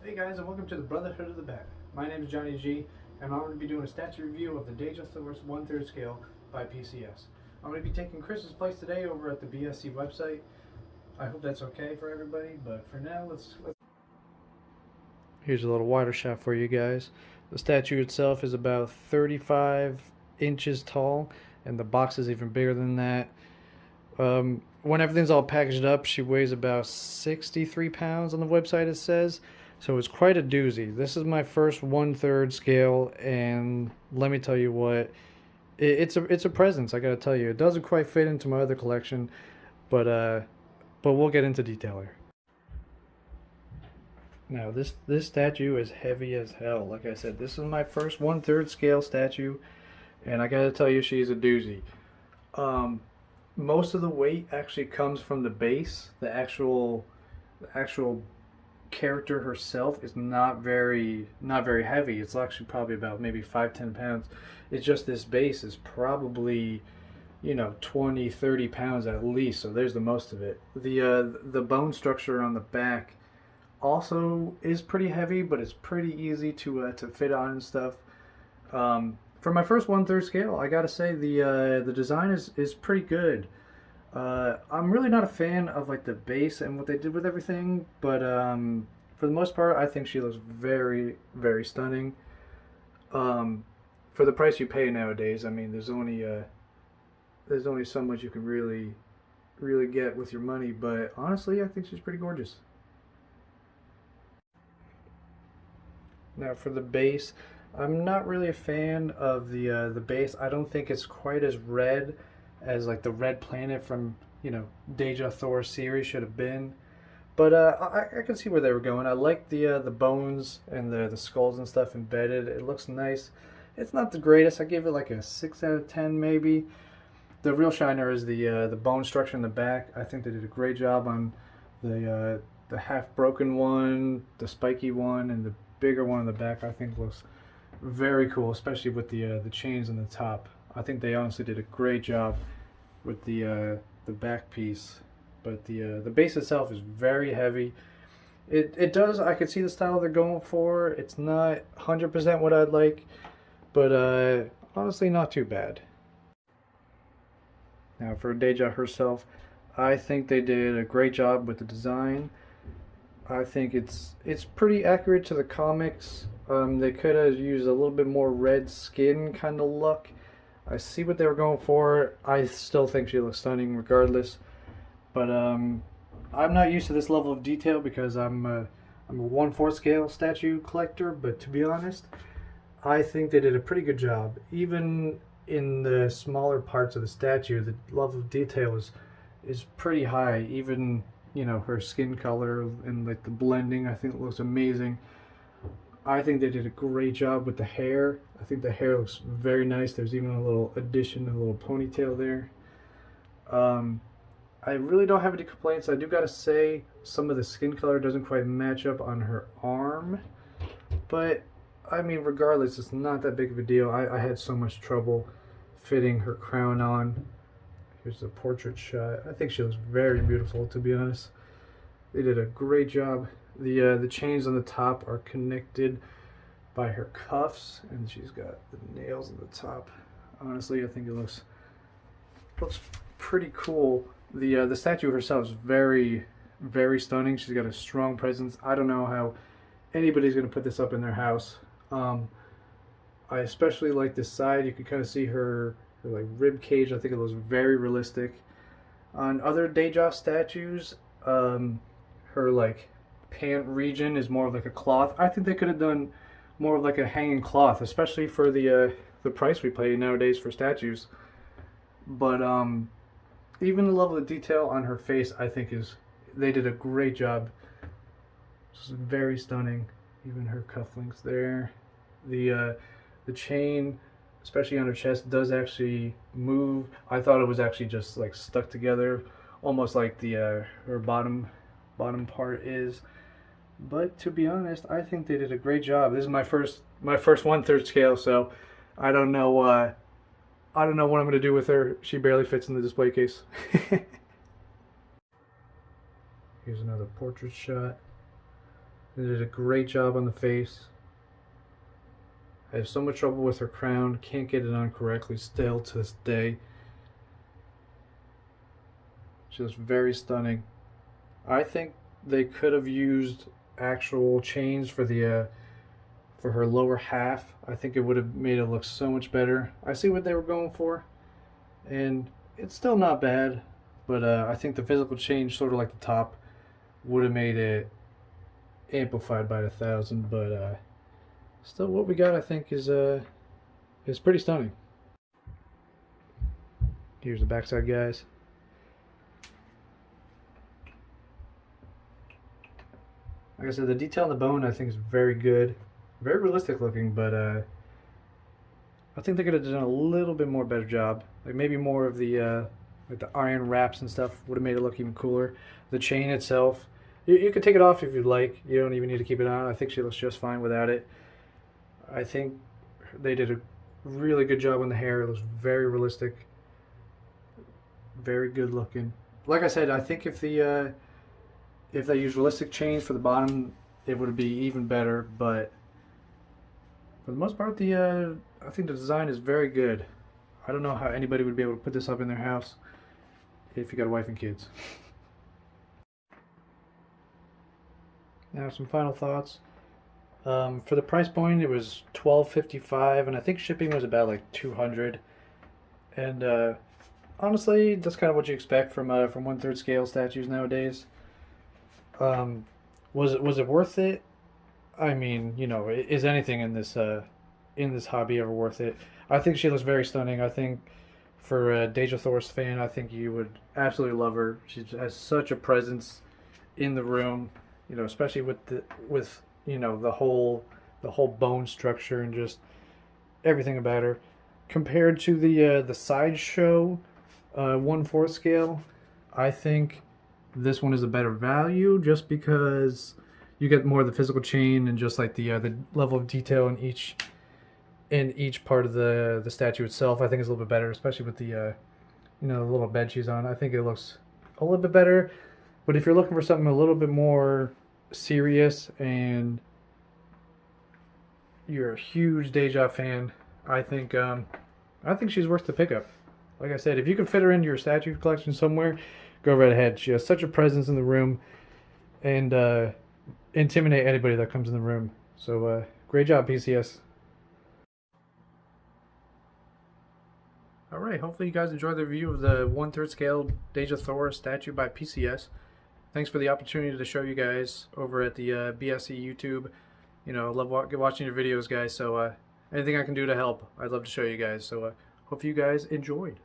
Hey guys, and welcome to the Brotherhood of the Bat. My name is Johnny G, and I'm going to be doing a statue review of the Dejah Thoris 1/3 scale by PCS. I'm going to be taking Chris's place today over at the BSC website. I hope that's okay for everybody, but for now, let's. Here's a little wider shot for you guys. The statue itself is about 35 inches tall, and the box is even bigger than that. When everything's all packaged up, she weighs about 63 pounds on the website, it says. So it's quite a doozy. This is my first 1/3 scale, and let me tell you what, it's a presence. I gotta tell you, it doesn't quite fit into my other collection, but we'll get into detail here. Now this statue is heavy as hell. Like I said, this is my first 1/3 scale statue, and I gotta tell you, she's a doozy. Um, Most of the weight actually comes from the base. The actual character herself is not very heavy. It's actually probably about maybe 5-10 pounds. It's just this base is probably 20-30 pounds at least. So there's the most of it. The bone structure on the back also is pretty heavy, but it's pretty easy to fit on and stuff. For my first 1/3 scale, I gotta say the design is pretty good. I'm really not a fan of like the base and what they did with everything, but for the most part, I think she looks very, very stunning. For the price you pay nowadays, I mean, there's only so much you can really get with your money. But honestly, I think she's pretty gorgeous. Now for the base, I'm not really a fan of the base. I don't think it's quite as red as like the red planet from Dejah Thoris series should have been. But I can see where they were going. I like the bones and the skulls and stuff embedded. It looks nice. It's not the greatest. I give it like a 6 out of 10 maybe. The real shiner is the bone structure in the back. I think they did a great job on the half broken one, the spiky one, and the bigger one in the back. I think looks very cool, especially with the chains on the top. I think they honestly did a great job with the back piece. But the base itself is very heavy. It does. I could see the style they're going for. It's not 100% what I'd like, but honestly, not too bad. Now for Dejah herself, I think they did a great job with the design. I think it's pretty accurate to the comics. They could have used a little bit more red skin kind of look. I see what they were going for. I still think she looks stunning regardless. But I'm not used to this level of detail because I'm a 1/4 scale statue collector. But to be honest, I think they did a pretty good job. Even in the smaller parts of the statue, the level of detail is pretty high. Even her skin color and like the blending, I think it looks amazing. I think they did a great job with the hair. I think the hair looks very nice. There's even a little addition, a little ponytail there. Um, I really don't have any complaints. I do gotta say some of the skin color doesn't quite match up on her arm, but I mean, regardless, it's not that big of a deal. I had so much trouble fitting her crown on. Here's the portrait shot. I think she looks very beautiful, to be honest. They did a great job. The chains on the top are connected by her cuffs, and she's got the nails on the top. Honestly, I think it looks pretty cool. The statue herself is very, very stunning. She's got a strong presence. I don't know how anybody's gonna put this up in their house. I especially like this side. You can kind of see her like rib cage. I think it looks very realistic. On other Dejah statues, her like pant region is more of like a cloth. I think they could have done more of like a hanging cloth, especially for the price we pay nowadays for statues. But even the level of detail on her face, I think they did a great job. It's very stunning. Even her cufflinks there. The chain, especially on her chest, does actually move. I thought it was actually just like stuck together, almost like the her bottom part is. But to be honest, I think they did a great job. This is my first 1/3 scale, so I don't know I don't know what I'm gonna do with her. She barely fits in the display case. Here's another portrait shot. They did a great job on the face. I have so much trouble with her crown. Can't get it on correctly still to this day. She looks very stunning. I think they could have used actual chains for the for her lower half. I think it would have made it look so much better. I see what they were going for, and it's still not bad, but I think the physical change, sort of like the top, would have made it amplified by 1,000. But still, what we got, I think, is pretty stunning. Here's the backside, guys. Like I said, the detail on the bone, I think, is very good. Very realistic looking, but I think they could have done a little bit more better job. Like maybe more of the like the iron wraps and stuff would have made it look even cooler. The chain itself, you could take it off if you'd like. You don't even need to keep it on. I think she looks just fine without it. I think they did a really good job on the hair. It was very realistic, very good looking. Like I said, I think if they used realistic chains for the bottom, it would be even better. But for the most part, I think the design is very good. I don't know how anybody would be able to put this up in their house if you got a wife and kids. Now some final thoughts. For the price point, it was $12.55, and I think shipping was about like $200. And honestly, that's kind of what you expect from 1/3 scale statues nowadays. Was it worth it? I mean, you know, is anything in this hobby ever worth it? I think she looks very stunning. I think for a Dejah Thoris fan, I think you would absolutely love her. She has such a presence in the room, you know, especially with you know the whole bone structure and just everything about her. Compared to the Sideshow 1/4 scale, I think this one is a better value just because you get more of the physical chain and just like the level of detail in each part of the statue itself. I think is a little bit better, especially with the you know, the little bed she's on. I think it looks a little bit better. But if you're looking for something a little bit more serious and you're a huge Dejah fan, I think she's worth the pickup. Like I said, if you can fit her into your statue collection somewhere, go right ahead. She has such a presence in the room and intimidate anybody that comes in the room. So great job, PCS. Alright, hopefully you guys enjoyed the review of the 1/3 scale Dejah Thoris statue by PCS. Thanks for the opportunity to show you guys over at the BSE YouTube. You know, I love watching your videos, guys, so anything I can do to help, I'd love to show you guys. So hope you guys enjoyed.